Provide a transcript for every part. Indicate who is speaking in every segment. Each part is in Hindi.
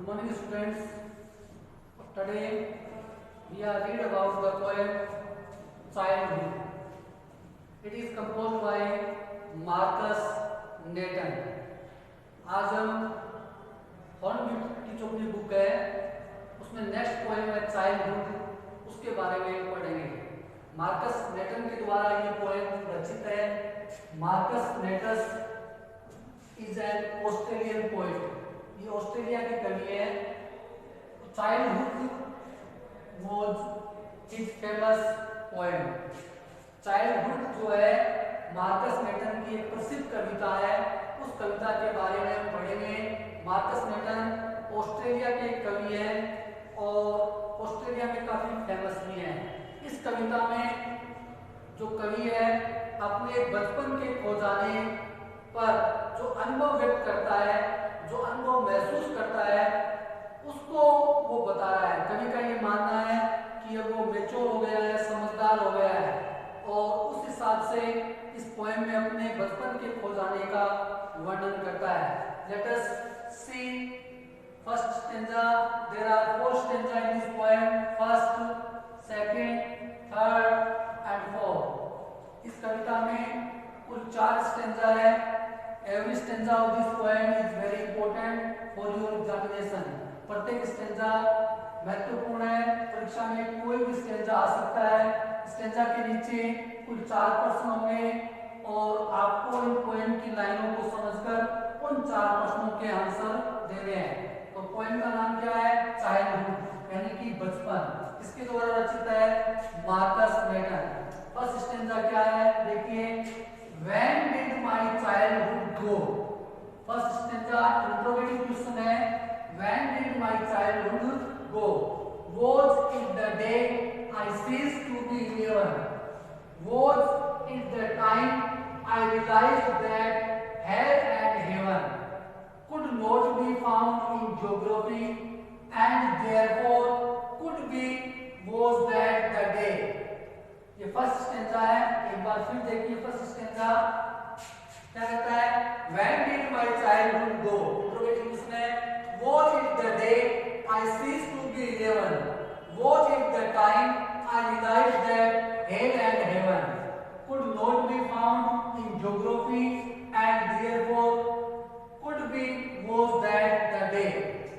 Speaker 1: Good morning, students. Today we are read about the poem Childhood. It is composed by Marcus Nathan. आज हम हॉर्नबिल की जो अपनी बुक है उसमें नेक्स्ट पोएम है चाइल्डहुड, उसके बारे में पढ़ेंगे। मार्कस नेटन के द्वारा ये पोएम रचित है। Marcus nets is an Australian poet. ये ऑस्ट्रेलिया की कवि है। Childhood was his famous poem. Childhood जो है मार्कस नेटन की एक प्रसिद्ध कविता है। उस कविता के बारे में हम पढ़ेंगे। मार्कस नेटन ऑस्ट्रेलिया के कवि हैं और ऑस्ट्रेलिया में काफी फेमस भी हैं। इस कविता में जो कवि है अपने बचपन के खो जाने पर जो अनुभव व्यक्त करता है, जो अनुभव महसूस करता है, उसको वो बता रहा है। कवि का ये मानना है कि अब वो मैच्योर हो गया है, समझदार हो गया है और उस हिसाब से इस पोएम में अपने बचपन के खो जाने का वर्णन करता है। Let us see first stanza. There are 4 stanza in this poem, first, second, third and fourth. इस कविता में कुल 4 स्टेंजा है। Every stanza of this poem is very important for your examination. प्रत्येक स्टेंजा महत्वपूर्ण है। परीक्षा में कोई भी स्टेंजा आ सकता है। स्टेंजा के नीचे कुल 4 प्रश्न होंगे और आपको इन पोएम की लाइनों को समझकर उन 4 प्रश्नों के आंसर देने हैं। तो पोएम का नाम क्या है? चाइल्डहुड, यानी कि बचपन। इसके द्वारा रचित है मार्कस नेटन। फर्स्ट स्टेंजा क्या है देखिए। When did my childhood go? First stanza interrogative question है। When did my childhood go? Was it the day I ceased to be 11? Was it the time I realized that hell and heaven could not be found in geography and therefore could be was that the day? ये फर्स्ट स्टेंजा है। एक बार फिर देखिए फर्स्ट स्टेंजा क्या कहता है। When did my childhood go? Interrogative question है। Was it the day I ceased to be 11? Was it the time I realized that hell and heaven could not be found in geography and therefore could be was that the day?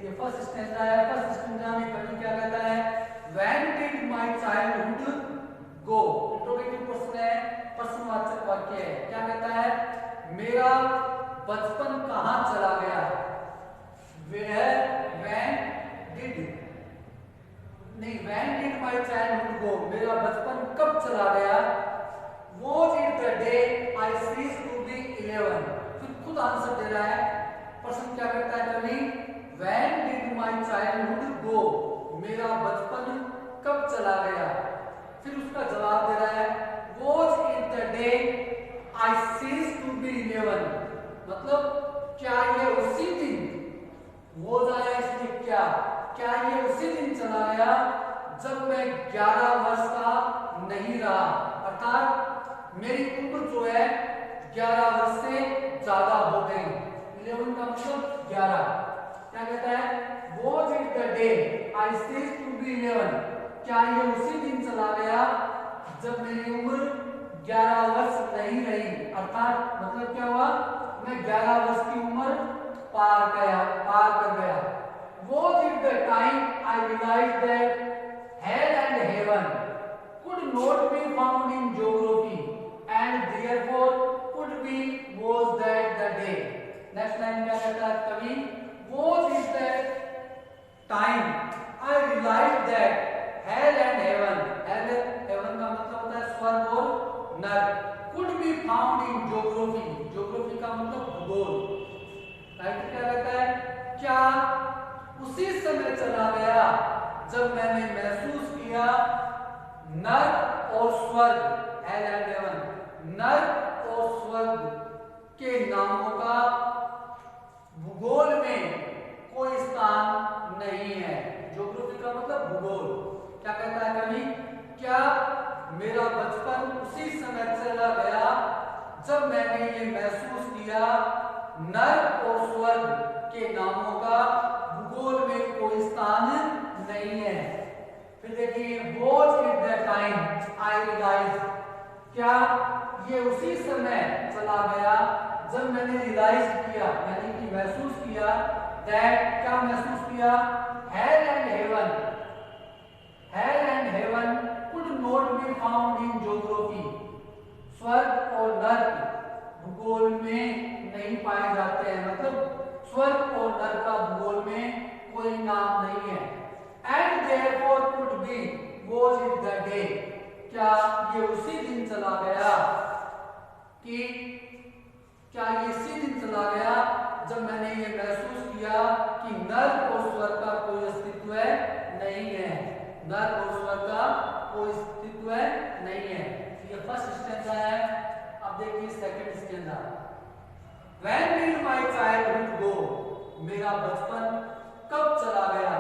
Speaker 1: ये फर्स्ट स्टेंजा है। फर्स्ट स्टेंजा में कवि क्या कहता है? When did my childhood go. Interrogative question है, प्रश्नवाचक वाक्य है। क्या कहता है? मेरा बचपन कहां चला गया? Where, when did my childhood go? मेरा बचपन कब चला गया? Was it the day I ceased to be 11? फिर खुद आंसर दे रहा है। प्रश्न क्या करता है कवि? When did my childhood go? मेरा बचपन कब चला गया? फिर उसका जवाब दे रहा है Was it the day I ceased to be 11? मतलब क्या ये उसी दिन, was आया इसमें क्या ये उसी दिन चला गया जब मैं 11 वर्ष का नहीं रहा? अर्थात मेरी उम्र जो है 11 वर्ष से ज्यादा हो गई। 11 का मतलब 11। क्या कहता है? Was it the day I ceased to be 11? क्या ये उसी दिन चला गया जब मेरी उम्र 11 वर्ष नहीं रही? अर्थात मतलब क्या हुआ? मैं 11 वर्ष की उम्र पार कर गया। Was it the time I realized that hell and heaven could not be found in geography and therefore could be was that the day? Next line क्या कहता है कवि? Was it the time I realized that hell and heaven, heaven का मतलब होता है स्वर्ग और नरक, could be found in geography, geography का मतलब भूगोल। राइट क्या कहता है? क्या उसी समय चला गया जब मैंने महसूस किया नरक और स्वर्ग, hell and heaven, नरक और स्वर्ग के नामों का भूगोल में कोई स्थान नहीं है। ज्योग्राफी का मतलब भूगोल। क्या कहता है कवि? क्या मेरा बचपन उसी समय चला गया जब मैंने ये महसूस किया नरक और स्वर्ग के नामों का भूगोल में I realized, क्या ये उसी समय चला गया जब मैंने रियलाइज किया, यानी कि महसूस किया, दैट, क्या महसूस किया, hello and heaven, hello and heaven could not be found in geography, स्वर्ग और नर्क भूगोल में नहीं पाए जाते हैं, मतलब स्वर्ग और नर्क का भूगोल में कोई नाम नहीं है। And therefore could be was it the day, क्या ये उसी दिन चला गया कि क्या ये इसी दिन चला गया जब मैंने ये महसूस किया कि नर्क और स्वर्ग का कोई अस्तित्व नहीं है, नर्क और स्वर्ग का कोई अस्तित्व नहीं है। ये फर्स्ट स्टेंजा है। अब देखिए second stanza. When did my childhood go, मेरा बचपन कब चला गया,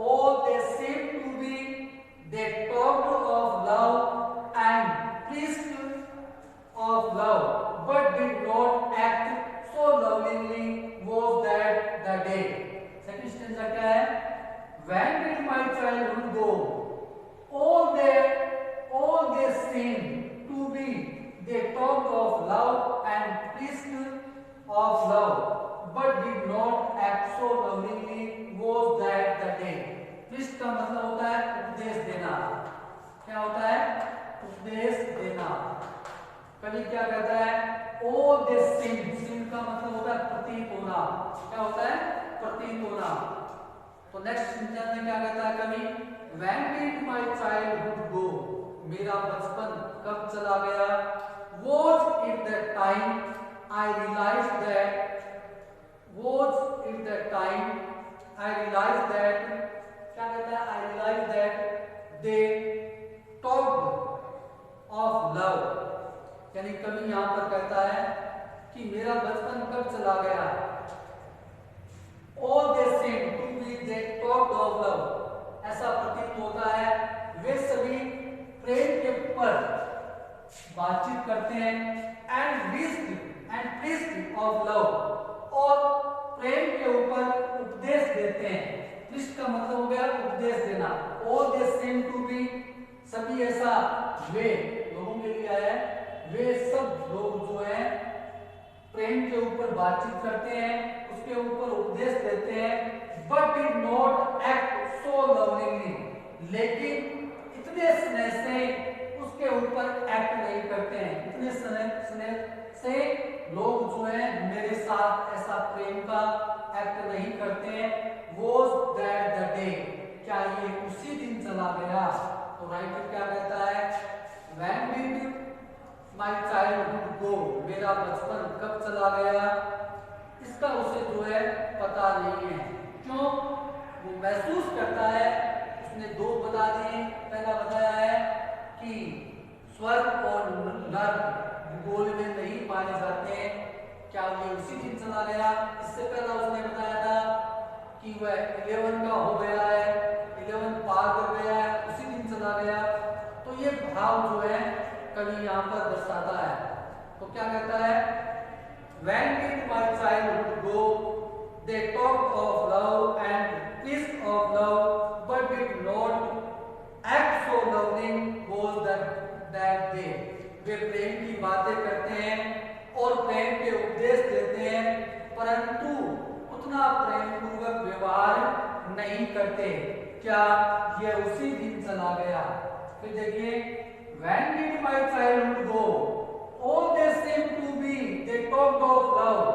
Speaker 1: all they seemed to be, they talked of love and preached of love, but did not act so lovingly, was that the day। Second stanza क्या है, when did my childhood go, all they seemed to be, they talked of love and preached of love, but did not act so lovingly, was that the day। preach का मतलब होता है उपदेश देना, क्या होता है, उपदेश देना। कवि क्या कहता है, all they seemed, seemed का मतलब होता है प्रतीत होना, क्या होता है, प्रतीत होना। तो नेक्स्ट सेंटेंस में क्या कहता है कवि, when did my childhood go, मेरा बचपन कब चला गया, was it that time I realized that, was it that time I realized that, क्या कहता है, I realized that they talked of love, यानी कवि यहां पर कहता है कि मेरा बचपन कब चला गया, all they seemed to be, they talked of love, ऐसा प्रतीत होता है वे सभी प्रेम के ऊपर बातचीत करते हैं, एंड प्रीस्ट ऑफ लव, और प्रेम के ऊपर उपदेश देते हैं। प्रीस्ट का मतलब हो गया उपदेश देना। All they same to be, सभी ऐसा, वे लोगों के लिए आया है, वे सब लोग जो है प्रेम के ऊपर बातचीत करते हैं, उसके ऊपर उपदेश देते हैं, but did not act so lovingly, लेकिन इतने स्नेह से उसके ऊपर एक्ट नहीं करते हैं, इतने स्नेह से लोग जो है मेरे साथ ऐसा प्रेम का एक्ट नहीं करते हैं। Was that the day, क्या ये उसी दिन चला गया। तो राइटर क्या कहता है, when did my childhood go, मेरा बचपन कब चला गया, इसका उसे जो है पता नहीं है। क्यों, वो महसूस करता है, उसने दो बता दिए, पहला बताया है कि स्वर्ग और नर्क भूगोल में नहीं पाए जाते हैं, क्या ये उसी दिन चला गया। इससे पहला उसने बताया था कि वह 11 का हो गया है, 11 पार कर गया है, उसी दिन चला गया। तो ये भाव जो है कवि यहाँ पर दर्शाता है। तो क्या कहता है, when did my childhood go, they talked of love and preached of love, but did not act so loving, was that day। वे प्रेम की बातें करते हैं और प्रेम के उपदेश देते हैं, परंतु उतना प्रेम पूर्वक व्यवहार नहीं करते। क्या ये उसी दिन चला गया। फिर देखिए, when did my childhood go, all they seem to be, they talked of love,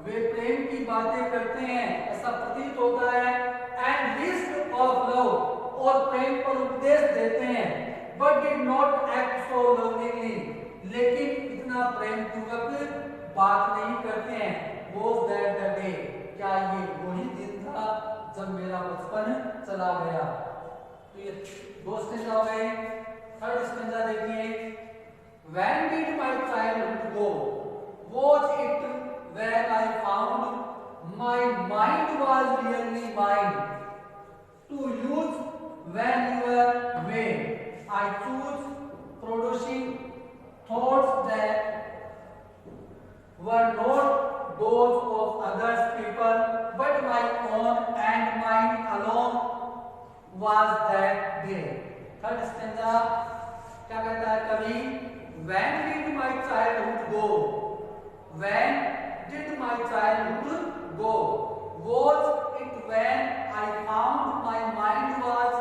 Speaker 1: वे प्रेम की बातें करते हैं, ऐसा प्रतीत होता है, and preached of love, और प्रेम पर उपदेश देते हैं, but did not act so lovingly, लेकिन इतना प्रेम पूर्वक बात नहीं करते हैं। Was that the day, क्या ये वही दिन था जब मेरा बचपन चला गया। तो ये दो स्टेंजा हो गए। थर्ड स्टेंजा देखिए, when did my childhood go, was it when I found my mind was really mine, to use when you were vain, I choose producing thoughts that were not those of others people, but my own, and mine alone was that day। Third stanza क्या कहता है कवि? When did my childhood go? When did my childhood go? Was it when I found my mind was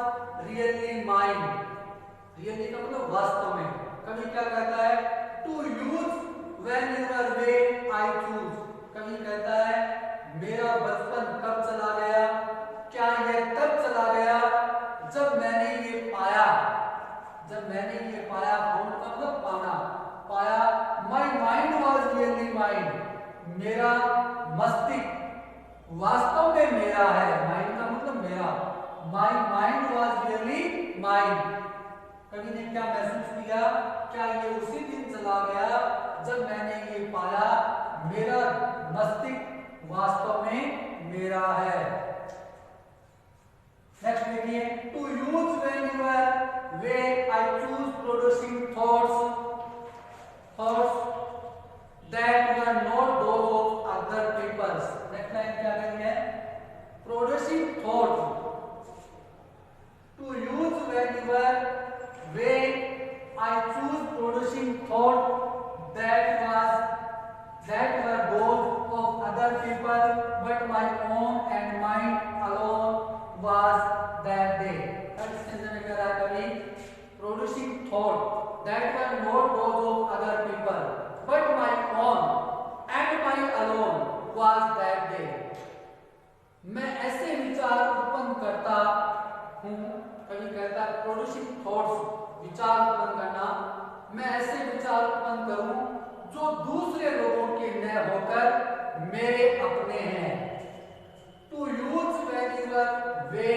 Speaker 1: really mine? Really का मतलब वास्तव में। कवि क्या कहता है? To use whenever way I choose। कवि कहता है मेरा बचपन कब चला गया? क्या यह तब चला गया जब मैंने ये पाया, जब मैंने ये पाया, फाउंड का मतलब पाना, पाया, my mind was really mind, मेरा मस्तिष्क वास्तव में मेरा है, माइंड का मतलब मेरा, my mind was really mind. कवि ने क्या महसूस किया? क्या ये उसी दिन चला गया जब मैंने ये पाया मेरा मस्तिष्क वास्तव में मेरा है। नेक्स्ट देखिए, to use when you are way I choose producing thoughts that were not those of other peoples. Next line क्या कही है? Producing thoughts, to use when you are way I choose producing thought that were those of other people, but my own and mine alone was that day। Third stanza में कह रहा है कवि, producing thought that were not those of other people but my own and my alone was that day. मैं ऐसे विचार उत्पन्न करता हूँ, कवि कहता है प्रोड्यूसिंग थॉट्स, विचार उत्पन्न करना, मैं ऐसे विचार उत्पन्न करूं जो दूसरे लोगों के न होकर मेरे अपने हैं। To use variable way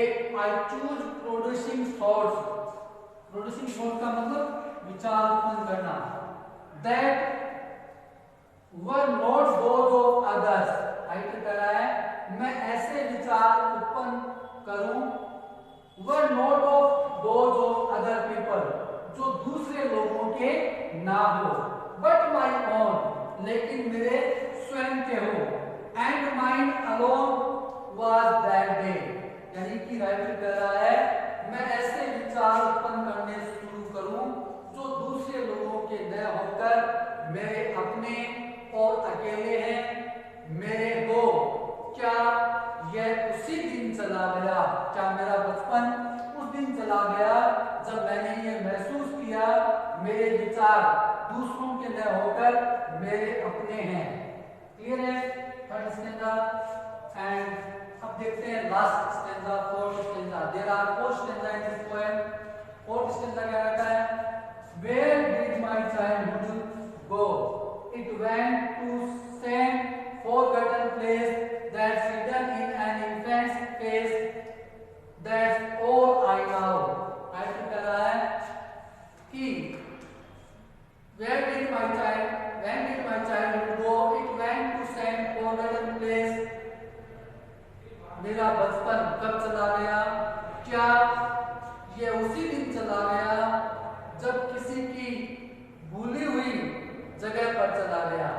Speaker 1: I choose producing thoughts, producing thought का मतलब विचार उत्पन्न करना, that were not those of others. Writer कह रहा है मैं ऐसे विचार उत्पन्न करूं were not of those of other people, जो दूसरे लोगों के ना हो, बट माई ओन, लेकिन मेरे स्वयं के हो, and mine alone was that day. यानी कि राइटर कह रहा है मैं ऐसे विचार उत्पन्न करने शुरू करूं जो दूसरे लोगों के न होकर मेरे अपने और अकेले हैं, मेरे हो। क्या यह उसी दिन चला गया, क्या मेरा बचपन उस दिन चला गया जब मैंने ये महसूस किया मेरे विचार दूसरों के न होकर मेरे अपने हैं। क्लियर है? Third stanza. एंड अब देखते हैं last stanza, fourth stanza. There are four stanza in this poem. Fourth stanza क्या कहता है? Where did my childhood go? It went to some forgotten place that's hidden in an infant's face, that's all I know। Writer कह रहा है कि when did my childhood go? It went to some forgotten place। मेरा बचपन कब चला गया? क्या ये उसी दिन चला गया जब किसी की भूली हुई जगह पर चला गया।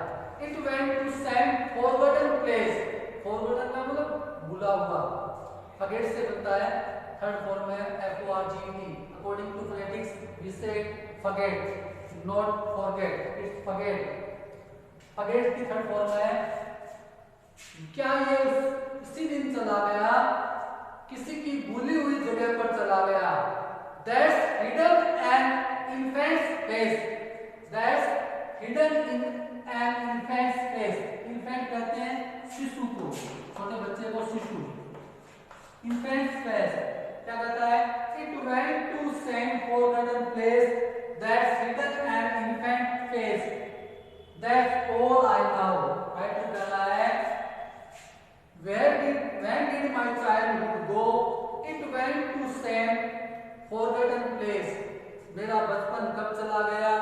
Speaker 1: It went to some forgotten place। forgotten का मतलब भूला हुआ, forget से बनता है, थर्ड फॉर्म है FORGET। according to phonetics we say forget not forget, it's forget। forget की थर्ड फॉर्म है। क्या ये उसी दिन चला गया किसी की भूली हुई जगह पर चला गया? That's hidden an infant's face, that's hidden in an infant's face। infant कहते हैं शिशु को, छोटे बच्चे को शिशु। infant's face क्या कहता है? It went to some forgotten place that's hidden an infant's face, that's all I know। Writer कह रहा है when did my childhood go? It went to some forgotten place। मेरा बचपन कब चला गया?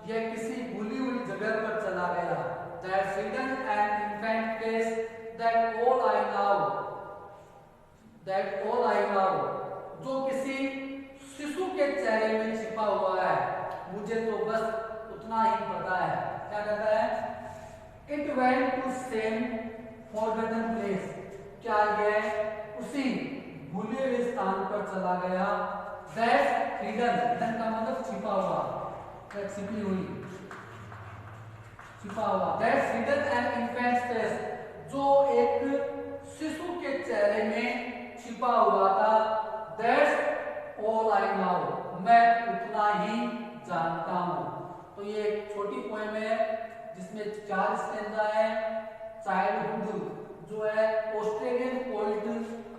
Speaker 1: यह किसी भूली हुई जगह पर चला गया। That's hidden an infant face, that all I know, that all I know, जो किसी शिशु के चेहरे में छिपा हुआ है, मुझे तो बस उतना ही पता है। क्या कहता है? It went to some forgotten place। क्या यह उसी भूले हुए स्थान पर चला गया? दैट्स हिडन, हिडन का मतलब छिपा हुआ, छिपी हुई, छिपा हुआ। That's hidden an infant's face, जो एक शिशु के चेहरे में छिपा हुआ था। दैट्स ऑल आई नाउ, मैं उतना ही जानता हूँ। तो ये एक छोटी पोएम है जिसमें 4 स्टैंजा है। चाइल्डहुड जो है ऑस्ट्रेलियन पोइट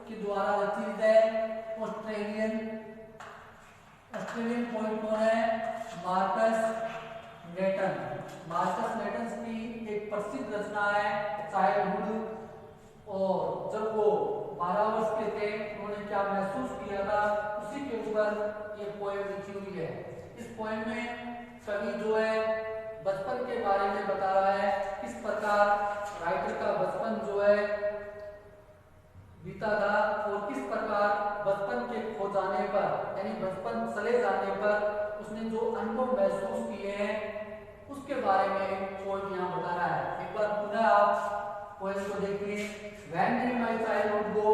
Speaker 1: के द्वारा रचित है। ऑस्ट्रेलियन पोइट कौन है? मार्कस नेटन। मार्कस नेटन की एक प्रसिद्ध रचना है चाइल्डहुड। और जब वो 12 वर्ष के थे उन्होंने क्या महसूस किया था उसी के ऊपर ये पोएम लिखी हुई है। इस पोएम में कवि जो है बचपन के बारे में बता रहा है, किस प्रकार राइटर का बचपन जो है बीता था और किस प्रकार बचपन के खो जाने पर यानी बचपन चले जाने पर उसने जो अनुभव महसूस किए हैं उसके बारे में पोएम यहाँ बता रहा है। एक बार पुनः आप पोएम को देखिए। When did my childhood go?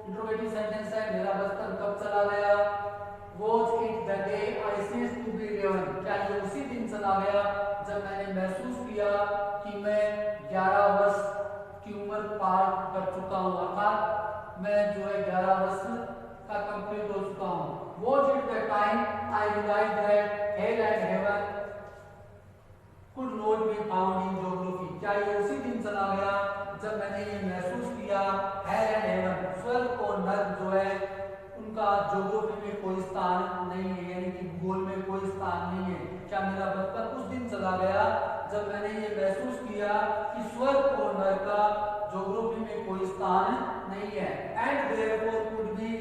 Speaker 1: Interrogative sentence है, मेरा बचपन कब चला गया। Was it the day I ceased to be 11? क्या ये उसी दिन चला गया जब मैंने महसूस किया कि मैं 11 वर्ष की उम्र पार कर चुका हूँ, अर्थात मैं जो है 11 वर्ष का कंप्लीट हो चुका हूँ। Was it the time I realized that hell and heaven could not be found in geography? क्या ये उसी दिन चला गया जब मैंने ये महसूस किया hell and heaven, स्वर्ग और नर्क जो है उनका ज्योग्राफी में कोई स्थान नहीं है, यानी कि भूगोल में कोई स्थान नहीं है। क्या मेरा बचपन उस दिन चला गया जब मैंने ये महसूस किया कि स्वर्ग और नर्क का ज्योग्राफी में कोई स्थान नहीं है। And therefore could be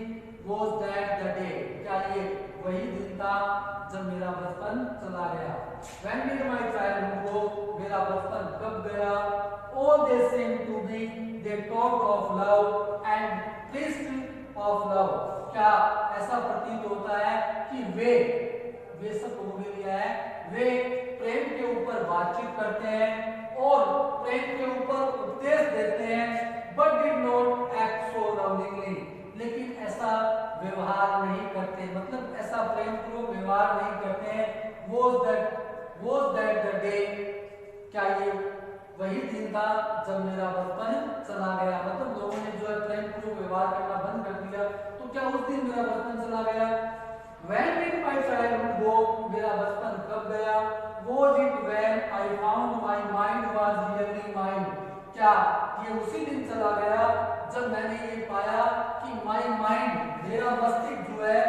Speaker 1: was that the day, क्या ये वही दिन था जब मेरा बचपन चला गया। When did my childhood go? मेरा बचपन कब गया। All they seem to be, they talked of love and preached of love, क्या ऐसा प्रतीत होता है कि वे सब हो गया है, वे प्रेम के ऊपर बातचीत करते हैं और प्रेम के ऊपर उपदेश देते हैं। But did not act so lovingly, लेकिन ऐसा व्यवहार नहीं करते, मतलब ऐसा प्रेम पूर्वक व्यवहार नहीं करते हैं। Was that the day, क्या ये वही दिन था जब मेरा बचपन चला गया, मतलब लोगों ने जो है प्रेम पूर्वक व्यवहार करना बंद कर दिया, तो क्या उस दिन मेरा बचपन चला गया। When did my childhood go? मेरा बचपन कब गया। Was it when I found my mind was really mine? क्या ये उसी दिन चला गया जब मैंने ये पाया कि my mind, मेरा मस्तिष्क जो है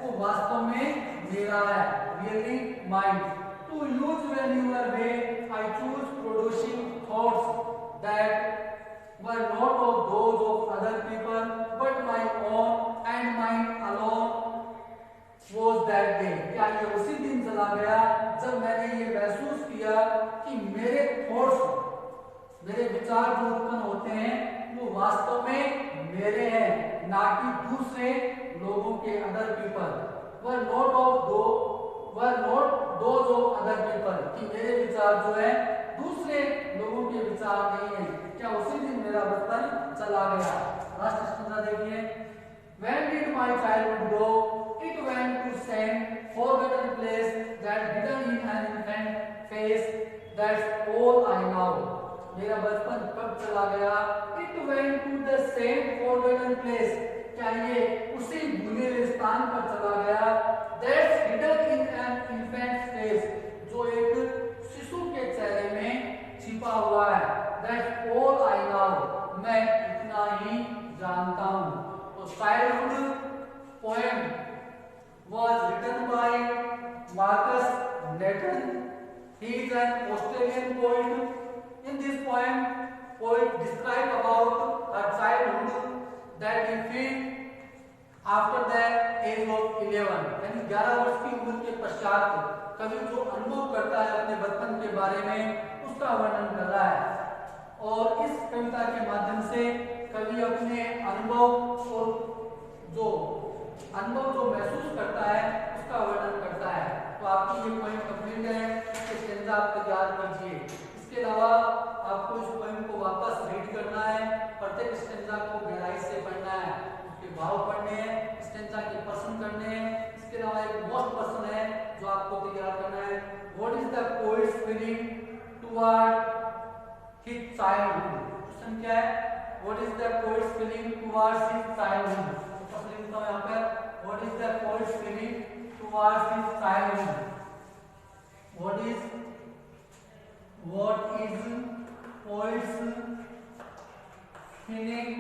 Speaker 1: वो वास्तव में मेरा है, really mine. To use when you are way, I choose producing thoughts that were not of those of other people, but my own and mine alone was that day. क्या ये उसी दिन चला गया जब मैंने ये महसूस किया कि मेरे थॉट्स, मेरे विचार जो उत्पन्न होते हैं वो वास्तव में मेरे हैं, ना कि दूसरे लोगों के, other people, were not those of other people, कि मेरे विचार जो है दूसरे लोगों के विचार नहीं है। क्या उसी दिन मेरा बचपन चला गया। लास्ट स्टेंजा देखिए। When did my childhood go? It went to some forgotten place that hidden in an infant face. That's all I know. मेरा बचपन कब चला गया। It went to the same forgotten place. क्या ये उसी भूले हुए स्थान पर चला गया। That's hidden in an infant's face. जो एक शिशु के चेहरे में छिपा हुआ है। That's all I know. मैं इतना ही जानता हूँ। तो childhood poem was written by Marcus Nathan. He is an Australian poet. In this poem, poet describes about her childhood that he felt after the age of 11, यानी 11 वर्ष की उम्र के पश्चात कवि जो अनुभव करता है अपने बचपन के बारे में उसका वर्णन कर रहा है। और इस कविता के माध्यम से कवि अपने अनुभव और जो महसूस करता है उसका वर्णन करता है। तो आपकी ये पोएम कंप्लीट है, इसके स्टेंजा आप तैयार कीजिए। इसके अलावा आपको इस पोएम को वापस रीड करना है, प्रत्येक स्टेंजा को गहराई से पढ़ना है, उसके भाव पढ़ने हैं, स्टेंजा के प्रश्न करने हैं। इसके अलावा एक मोस्ट क्वेश्चन है जो आपको तैयार करना है, what is the poets feeling toward his childhood. Question क्या है, what is the poets feeling towards his childhood. Question लिखता हूं यहां पर, what is the poets feeling towards his childhood. what is poet's feeling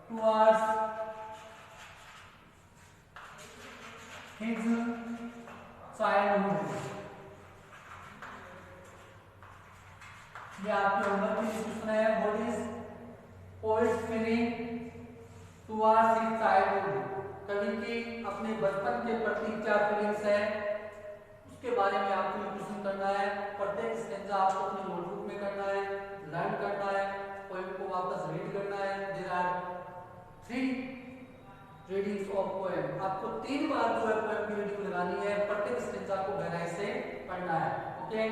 Speaker 1: towards his childhood। ये आपके होमवर्क में क्वेश्चन है, what is poets feeling towards his childhood. कवि की अपने बचपन के प्रति क्या फीलिंग्स है उसके बारे में आपको क्वेश्चन करना है। प्रत्येक स्टेंजा आपको अपनी नोटबुक में करना है, लर्न करना है, पोएम को वापस रीड करना है। There are 3 readings of poem. आपको 3 बार जो है पोएम की रीडिंग लगानी है, प्रत्येक स्टेंजा को गहराई से पढ़ना है। ओके